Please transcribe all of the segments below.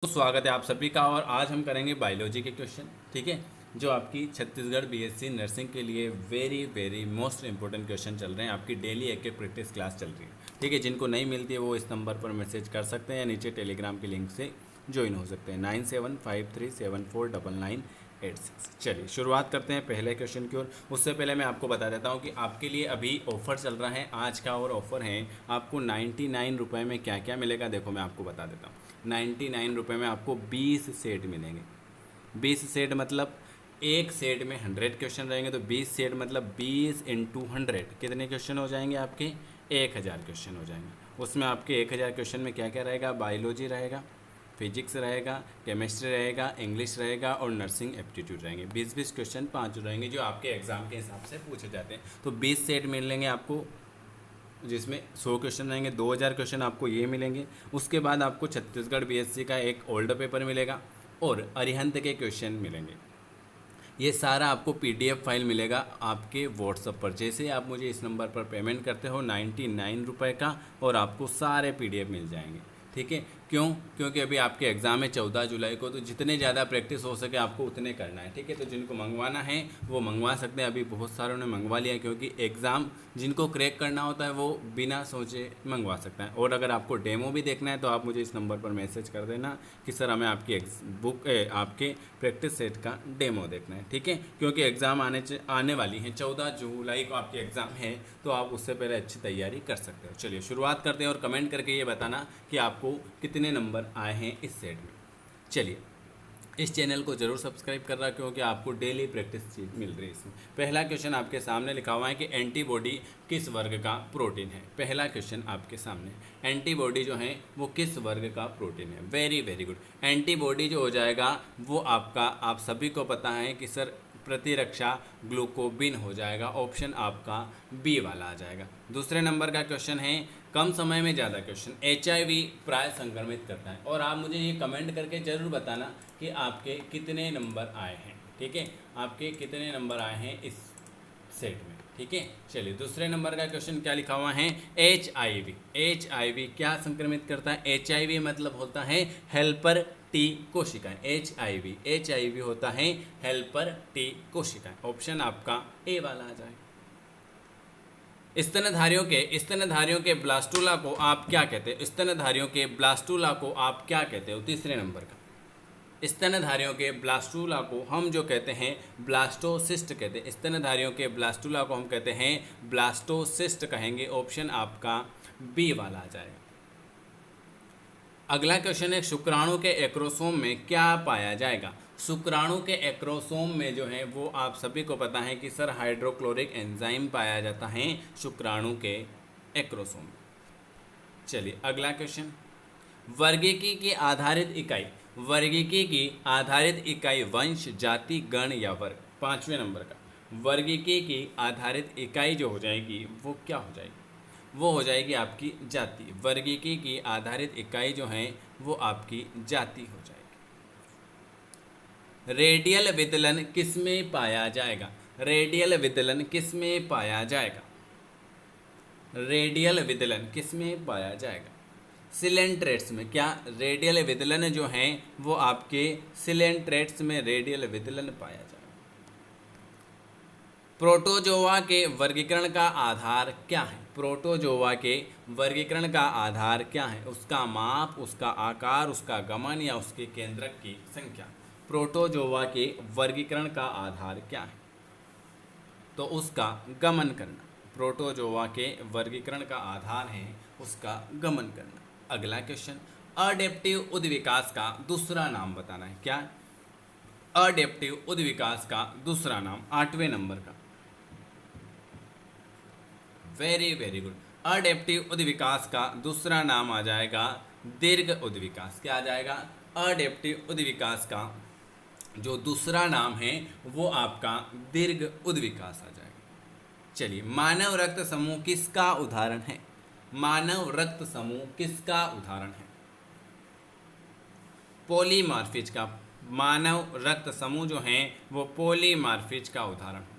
तो स्वागत है आप सभी का। और आज हम करेंगे बायोलॉजी के क्वेश्चन, ठीक है, जो आपकी छत्तीसगढ़ बीएससी नर्सिंग के लिए very very most important question चल रहे हैं। आपकी डेली एक प्रैक्टिस क्लास चल रही है, ठीक है। जिनको नहीं मिलती है वो इस नंबर पर मैसेज कर सकते हैं या नीचे टेलीग्राम के लिंक से ज्वाइन हो सकते हैं 9753749986। चलिए शुरुआत करते हैं पहले क्वेश्चन की ओर। उससे पहले मैं आपको बता देता हूँ कि आपके लिए अभी ऑफ़र चल रहा है आज का, और ऑफ़र है आपको 99 रुपये में क्या क्या मिलेगा। देखो मैं आपको बता देता हूँ, 99 रुपये में आपको 20 सेट मिलेंगे। 20 सेट मतलब एक सेट में 100 क्वेश्चन रहेंगे, तो 20 सेट मतलब 20 इंटू 100 कितने क्वेश्चन हो जाएंगे आपके? 1000 क्वेश्चन हो जाएंगे। उसमें आपके 1000 क्वेश्चन में क्या क्या रहेगा? बायोलॉजी रहेगा, फिजिक्स रहेगा, केमिस्ट्री रहेगा, इंग्लिश रहेगा और नर्सिंग एप्टीट्यूड रहेंगे। 20-20 क्वेश्चन 5 रहेंगे जो आपके एग्ज़ाम के हिसाब से पूछे जाते हैं। तो 20 सेट मिल लेंगे आपको, जिसमें 100 क्वेश्चन रहेंगे। 2000 क्वेश्चन आपको ये मिलेंगे। उसके बाद आपको छत्तीसगढ़ बीएससी का एक ओल्ड पेपर मिलेगा और अरिहंत के क्वेश्चन मिलेंगे। ये सारा आपको पीडीएफ फाइल मिलेगा आपके व्हाट्सएप पर। जैसे आप मुझे इस नंबर पर पेमेंट करते हो 99 रुपये का, और आपको सारे पीडीएफ मिल जाएंगे, ठीक है। क्यों? क्योंकि अभी आपके एग्ज़ाम है 14 जुलाई को, तो जितने ज़्यादा प्रैक्टिस हो सके आपको उतने करना है, ठीक है। तो जिनको मंगवाना है वो मंगवा सकते हैं। अभी बहुत सारों ने मंगवा लिया है, क्योंकि एग्ज़ाम जिनको क्रैक करना होता है वो बिना सोचे मंगवा सकता है। और अगर आपको डेमो भी देखना है तो आप मुझे इस नंबर पर मैसेज कर देना कि सर हमें आपकी आपके प्रैक्टिस सेट का डेमो देखना है, ठीक है। क्योंकि एग्ज़ाम आने वाली हैं, 14 जुलाई को आपकी एग्ज़ाम है, तो आप उससे पहले अच्छी तैयारी कर सकते हो। चलिए शुरुआत करते हैं और कमेंट करके ये बताना कि आपको कितने नंबर आए हैं इस सेट में। चलिए इस चैनल को जरूर सब्सक्राइब कर रहा, क्योंकि आपको डेली प्रैक्टिस चीज मिल रही है इसमें। पहला क्वेश्चन आपके सामने लिखा हुआ है कि एंटीबॉडी किस वर्ग का प्रोटीन है। पहला क्वेश्चन आपके सामने, एंटीबॉडी जो है वो किस वर्ग का प्रोटीन है। Very very good. एंटीबॉडी जो हो जाएगा वो आपका, आप सभी को पता है कि सर प्रतिरक्षा ग्लूकोबिन हो जाएगा। ऑप्शन आपका बी वाला आ जाएगा। दूसरे नंबर का क्वेश्चन है, कम समय में ज़्यादा क्वेश्चन, एचआईवी प्राय संक्रमित करता है। और आप मुझे ये कमेंट करके ज़रूर बताना कि आपके कितने नंबर आए हैं, ठीक है। आपके कितने नंबर आए हैं इस सेट में, ठीक है। चलिए दूसरे नंबर का क्वेश्चन क्या लिखा हुआ है, एचआईवी। एचआईवी क्या संक्रमित करता है? एचआईवी मतलब होता है हेल्पर टी कोशिकाएं। एचआईवी होता है हेल्पर टी कोशिकाएं। ऑप्शन आपका ए वाला आ जाए। स्तनधारियों के ब्लास्टुला को आप क्या कहते हैं? स्तनधारियों के ब्लास्टुला को आप क्या कहते हो? तीसरे नंबर का, स्तनधारियों के ब्लास्टुला को हम जो कहते हैं ब्लास्टोसिस्ट कहते हैं। स्तनधारियों के ब्लास्टुला को हम कहते हैं ब्लास्टोसिस्ट कहेंगे। ऑप्शन आपका बी वाला आ जाएगा। अगला क्वेश्चन है, शुक्राणु के एक्रोसोम में क्या पाया जाएगा? शुक्राणु के एक्रोसोम में जो है वो आप सभी को पता है कि सर हाइड्रोक्लोरिक एंजाइम पाया जाता है शुक्राणु के एक्रोसोम में। चलिए अगला क्वेश्चन, वर्गीकी की आधारित इकाई। वर्गीकी की आधारित इकाई वंश, जाति, गण या वर्ग। पांचवें नंबर का, वर्गीकी की आधारित इकाई जो हो जाएगी वो क्या हो जाएगी? वो हो जाएगी आपकी जाति। वर्गीकी की आधारित इकाई जो है वो आपकी जाति हो जाएगी। रेडियल विदलन किसमें पाया जाएगा? रेडियल विदलन किसमें पाया जाएगा? रेडियल विदलन किसमें पाया जाएगा? सिलेंट्रेट्स में। क्या रेडियल विदलन जो है वो आपके सिलेंट्रेट्स में रेडियल विदलन पाया जाएगा। प्रोटोजोआ के वर्गीकरण का आधार क्या है? प्रोटोजोआ के वर्गीकरण का आधार क्या है? उसका माप, उसका आकार, उसका गमन या उसके केंद्रक की संख्या। प्रोटोजोआ के वर्गीकरण का आधार क्या है? तो उसका गमन करना। प्रोटोजोआ के वर्गीकरण का आधार है उसका गमन करना। अगला क्वेश्चन, अडेप्टिव उद्विकास का दूसरा नाम बताना है। क्या? अडेप्टिव उद्विकास का दूसरा नाम, आठवें नंबर का। Very very good. अडेप्टिव उद्विकास का दूसरा नाम आ जाएगा दीर्घ उद्विकास। क्या आ जाएगा? अडेप्टिव उद्विकास का जो दूसरा नाम है वो आपका दीर्घ उद्विकास आ जाएगा। चलिए, मानव रक्त समूह किसका उदाहरण है? मानव रक्त समूह किसका उदाहरण है? पॉलीमार्फिज का। मानव रक्त समूह जो है वो पॉलीमार्फिज का उदाहरण है।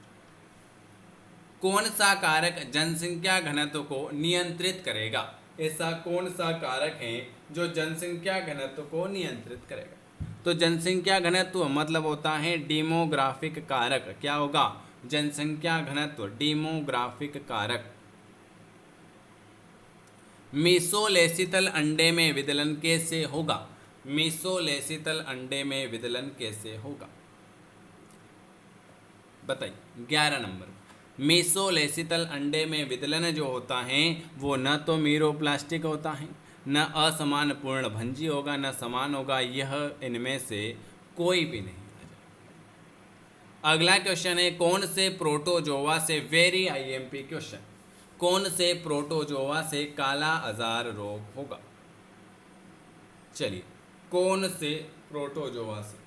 कौन सा कारक जनसंख्या घनत्व को नियंत्रित करेगा? ऐसा कौन सा कारक है जो जनसंख्या घनत्व को नियंत्रित करेगा? तो जनसंख्या घनत्व मतलब होता है डेमोग्राफिक कारक। क्या होगा? जनसंख्या घनत्व, डेमोग्राफिक कारक। मीसोलेसितल अंडे में विदलन कैसे होगा? मीसोलेसितल अंडे में विदलन कैसे होगा? बताइए 11 नंबर। मीसोलेसितल अंडे में विदलन जो होता है वो न तो मीरोप्लास्टिक होता है, न असमान पूर्ण भंजी होगा, न समान होगा, यह इनमें से कोई भी नहीं। अगला क्वेश्चन है कौन से प्रोटोजोआ से, वेरी आईएमपी क्वेश्चन, कौन से प्रोटोजोआ से काला आजार रोग होगा? चलिए, कौन से प्रोटोजोआ से?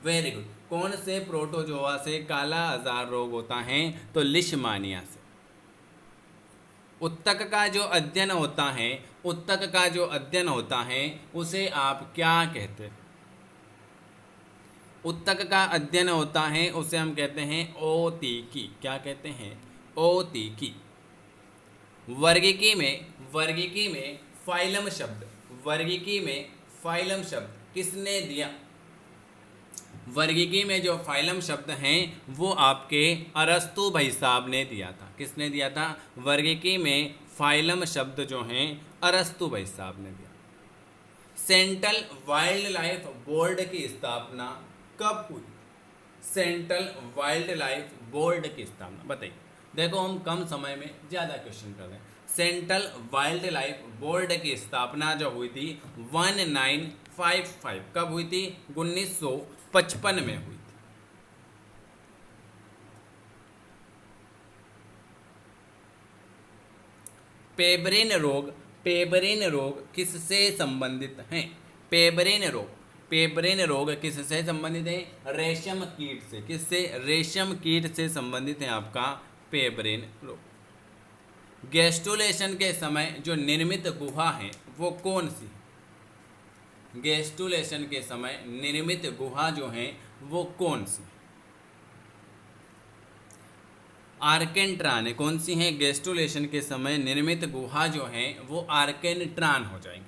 Very good. कौन से प्रोटोजोआ से काला आजार रोग होता है? तो लिशमानिया से। उत्तक का जो अध्ययन होता है, उत्तक का जो अध्ययन होता है उसे आप क्या कहते हैं? उत्तक का अध्ययन होता है उसे हम कहते हैं ओतीकी। क्या कहते हैं? ओतीकी। वर्गीकी में फाइलम शब्द, वर्गीकी में फाइलम शब्द किसने दिया? वर्गीकी में जो फाइलम शब्द हैं वो आपके अरस्तु भाई साहब ने दिया था। किसने दिया था? वर्गीकी में फाइलम शब्द जो हैं अरस्तु भाई साहब ने दिया। सेंट्रल वाइल्ड लाइफ बोर्ड की स्थापना कब हुई? सेंट्रल वाइल्ड लाइफ बोर्ड की स्थापना बताइए। देखो हम कम समय में ज़्यादा क्वेश्चन कर रहे हैं। सेंट्रल वाइल्ड लाइफ बोर्ड की स्थापना जो हुई थी 1955, कब हुई थी? 1955 में हुई थी। पेबरिन रोग किससे संबंधित है? पेबरिन रोग किससे संबंधित है? रेशम कीट से। किससे? रेशम कीट से संबंधित है आपका पेबरिन रोग। गैस्ट्रुलेशन के समय जो निर्मित गुहा है वो कौन सी? गैस्ट्रुलेशन के समय निर्मित गुहा जो है वो कौन सी? आर्केंट्रान है। कौन सी है? गैस्ट्रुलेशन के समय निर्मित गुहा जो है वो आर्केंट्रान हो जाएगी।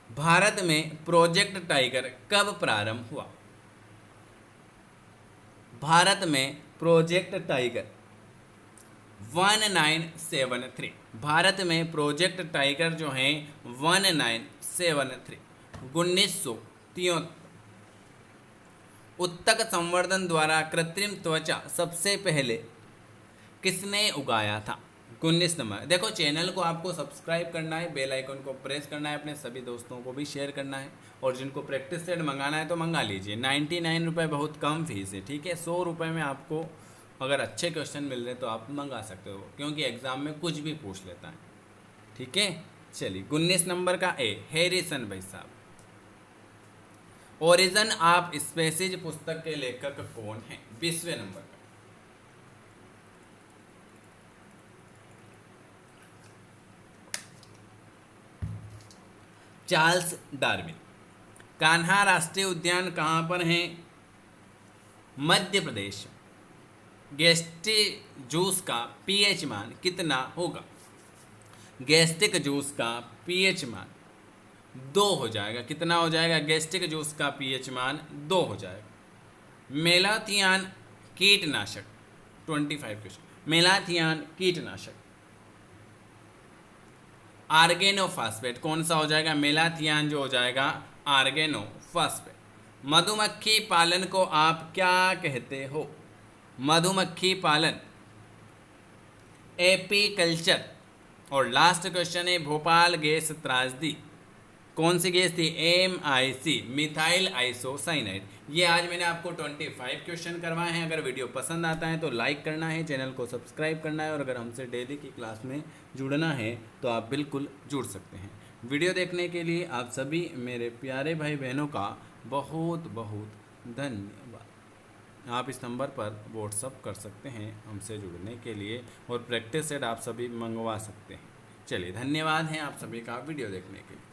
भारत में प्रोजेक्ट टाइगर कब प्रारंभ हुआ? भारत में प्रोजेक्ट टाइगर 1973। भारत में प्रोजेक्ट टाइगर जो है 1973, 1973। उत्तक संवर्धन द्वारा कृत्रिम त्वचा सबसे पहले किसने उगाया था? 19 नंबर। देखो चैनल को आपको सब्सक्राइब करना है, बेल आइकन को प्रेस करना है, अपने सभी दोस्तों को भी शेयर करना है, और जिनको प्रैक्टिस सेट मंगाना है तो मंगा लीजिए। 99 रुपये बहुत कम फीस है, ठीक है। 100 रुपये में आपको अगर अच्छे क्वेश्चन मिल रहे तो आप मंगा सकते हो, क्योंकि एग्ज़ाम में कुछ भी पूछ लेता है, ठीक है। चलिए 19 नंबर का ए, हैरिसन भाई साहब। ओरिजिन ऑफ स्पीसीज पुस्तक के लेखक कौन हैं? 20वें नंबर का। Charles Darwin. कान्हा राष्ट्रीय उद्यान कहाँ पर है? मध्य प्रदेश। गैस्ट्रिक जूस का पीएच मान कितना होगा? गैस्ट्रिक जूस का पीएच मान 2 हो जाएगा। कितना हो जाएगा? गैस्ट्रिक जूस का पीएच मान 2 हो जाएगा। मेलाथियान कीटनाशक 25 क्वेश्चन। मेलाथियान कीटनाशक। आर्गेनोफॉस्फेट कौन सा हो जाएगा? मेलाथियान जो हो जाएगा आर्गेनोफॉस्फेट। मधुमक्खी पालन को आप क्या कहते हो? मधुमक्खी पालन एपीकल्चर। और लास्ट क्वेश्चन है भोपाल गैस त्रासदी कौन सी गैस थी? MIC, methyl isocyanide. ये आज मैंने आपको 25 क्वेश्चन करवाए हैं। अगर वीडियो पसंद आता है तो लाइक करना है, चैनल को सब्सक्राइब करना है, और अगर हमसे डेली की क्लास में जुड़ना है तो आप बिल्कुल जुड़ सकते हैं। वीडियो देखने के लिए आप सभी मेरे प्यारे भाई बहनों का बहुत बहुत धन्यवाद। आप इस नंबर पर व्हाट्सअप कर सकते हैं हमसे जुड़ने के लिए, और प्रैक्टिस सेट आप सभी मंगवा सकते हैं। चलिए धन्यवाद हैं आप सभी का वीडियो देखने के लिए।